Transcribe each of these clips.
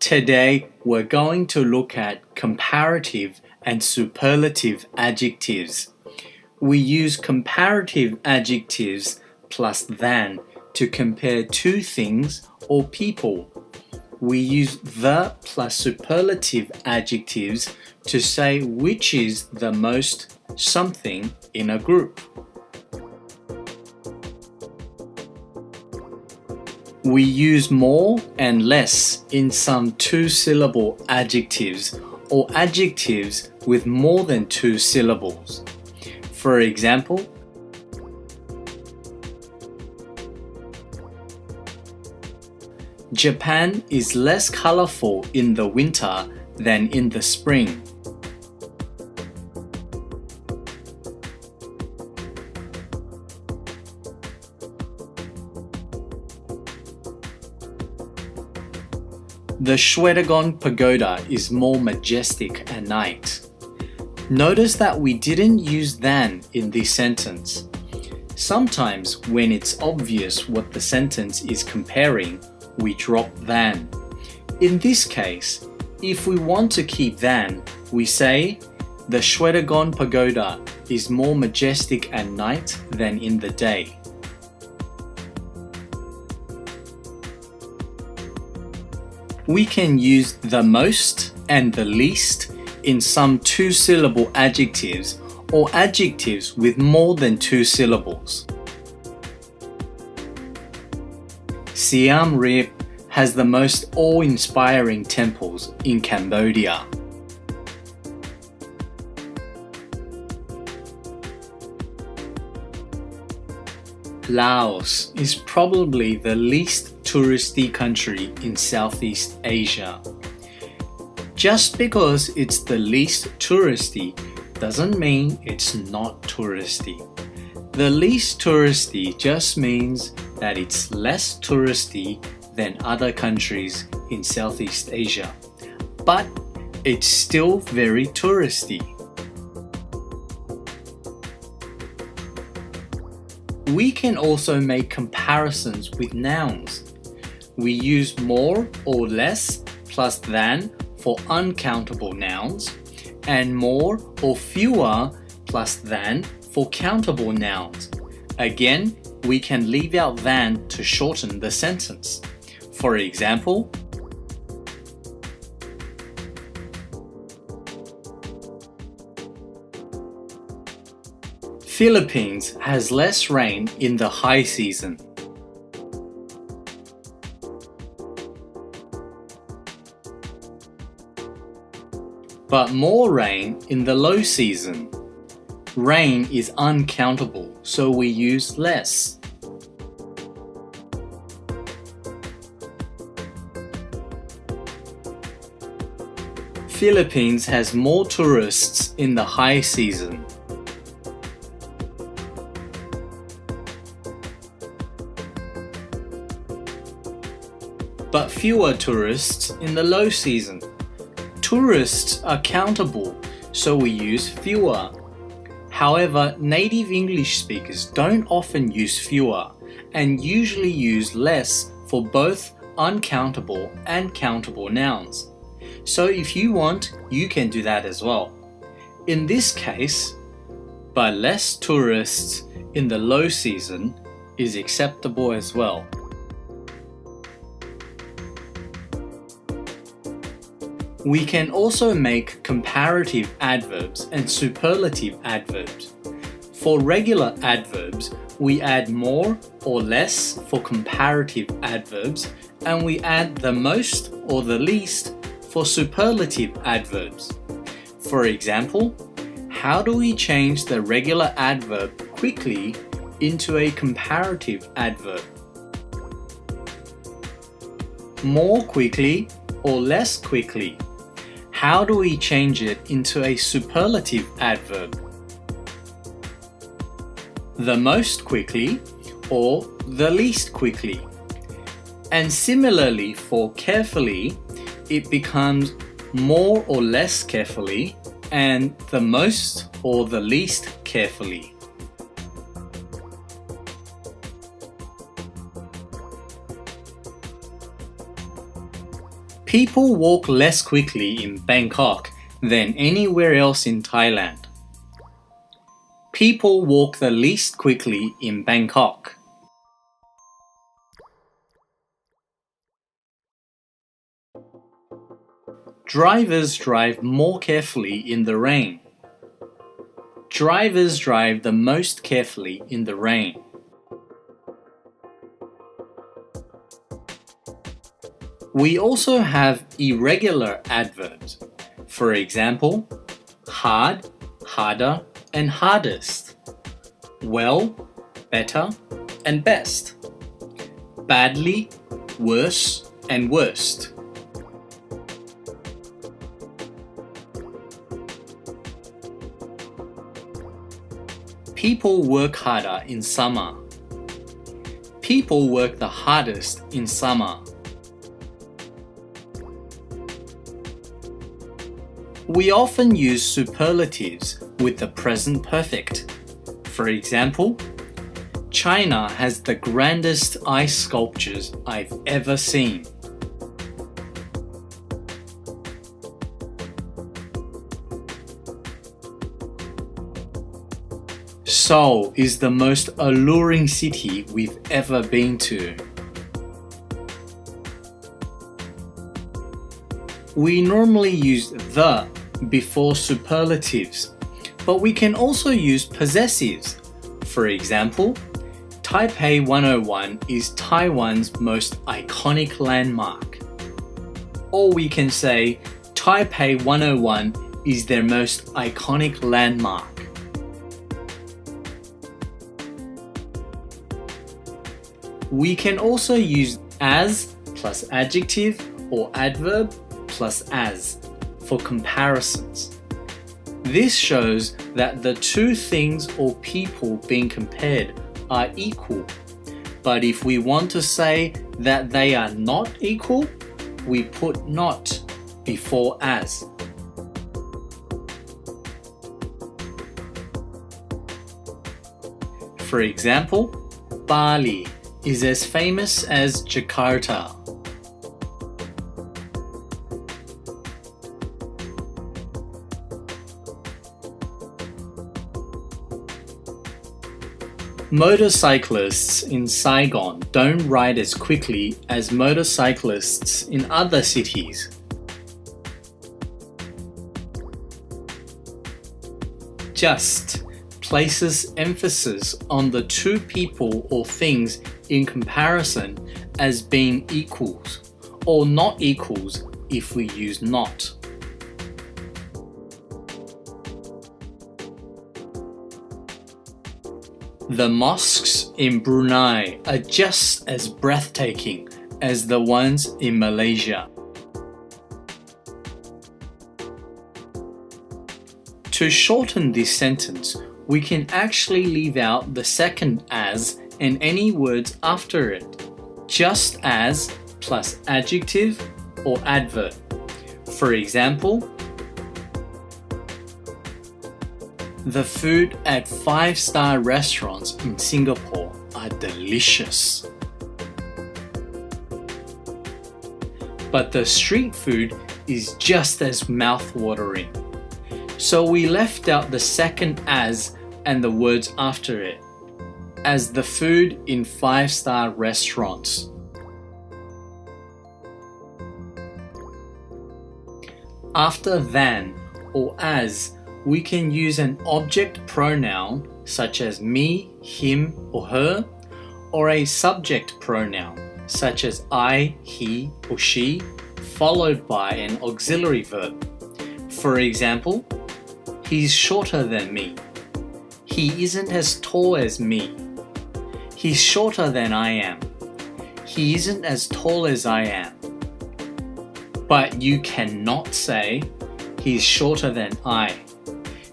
Today, we're going to look at comparative and superlative adjectives. We use comparative adjectives plus than to compare two things or people. We use the plus superlative adjectives to say which is the most something in a group. We use more and less in some two-syllable adjectives or adjectives with more than two syllables. For example, Japan is less colorful in the winter than in the spring. The Shwedagon Pagoda is more majestic at night. Notice that we didn't use than in this sentence. Sometimes when it's obvious what the sentence is comparing, we drop than. In this case, if we want to keep than, we say, the Shwedagon Pagoda is more majestic at night than in the day. We can use the most and the least in some two-syllable adjectives or adjectives with more than two syllables. Siam Reap has the most awe-inspiring temples in Cambodia. Laos is probably the least touristy country in Southeast Asia. Just because it's the least touristy doesn't mean it's not touristy. The least touristy just means that it's less touristy than other countries in Southeast Asia, but it's still very touristy. We can also make comparisons with nouns. We use more or less plus than for uncountable nouns, and more or fewer plus than for countable nouns. Again, we can leave out than to shorten the sentence. For example, Philippines has less rain in the high season. But more rain in the low season. Rain is uncountable, so we use less. Philippines has more tourists in the high season. But fewer tourists in the low season. Tourists are countable, so we use fewer. However, native English speakers don't often use fewer and usually use less for both uncountable and countable nouns. So if you want, you can do that as well. In this case, but less tourists in the low season is acceptable as well. We can also make comparative adverbs and superlative adverbs. For regular adverbs, we add more or less for comparative adverbs, and we add the most or the least for superlative adverbs. For example, how do we change the regular adverb quickly into a comparative adverb? More quickly or less quickly? How do we change it into a superlative adverb? The most quickly or the least quickly? And similarly for carefully, it becomes more or less carefully and the most or the least carefully. People walk less quickly in Bangkok than anywhere else in Thailand. People walk the least quickly in Bangkok. Drivers drive more carefully in the rain. Drivers drive the most carefully in the rain. We also have irregular adverbs. For example, hard, harder, and hardest. Well, better, and best. Badly, worse, and worst. People work harder in summer. People work the hardest in summer. We often use superlatives with the present perfect. For example, China has the grandest ice sculptures I've ever seen. Seoul is the most alluring city we've ever been to. We normally use the before superlatives, but we can also use possessives. For example, Taipei 101 is Taiwan's most iconic landmark. Or we can say Taipei 101 is their most iconic landmark. We can also use as plus adjective or adverb plus as for comparisons. This shows that the two things or people being compared are equal, but if we want to say that they are not equal, we put not before as. For example, Bali is as famous as Jakarta. Motorcyclists in Saigon don't ride as quickly as motorcyclists in other cities. Just places emphasis on the two people or things in comparison as being equals, or not equals if we use not. The mosques in Brunei are just as breathtaking as the ones in Malaysia. To shorten this sentence, we can actually leave out the second as and any words after it. Just as plus adjective or adverb. For example, the food at 5-star restaurants in Singapore are delicious. But the street food is just as mouth-watering. So we left out the second as and the words after it, as the food in 5-star restaurants. After than or as, we can use an object pronoun such as me, him, or her, or a subject pronoun such as I, he, or she, followed by an auxiliary verb. For example, he's shorter than me. He isn't as tall as me. He's shorter than I am. He isn't as tall as I am. But you cannot say, he's shorter than I.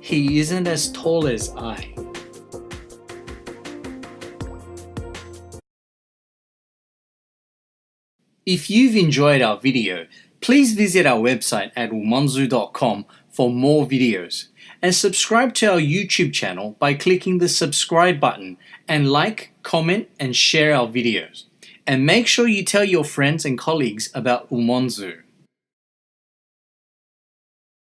He isn't as tall as I. If you've enjoyed our video, please visit our website at umonzu.com for more videos, and subscribe to our YouTube channel by clicking the subscribe button, and like, comment, and share our videos. And make sure you tell your friends and colleagues about Umonzu.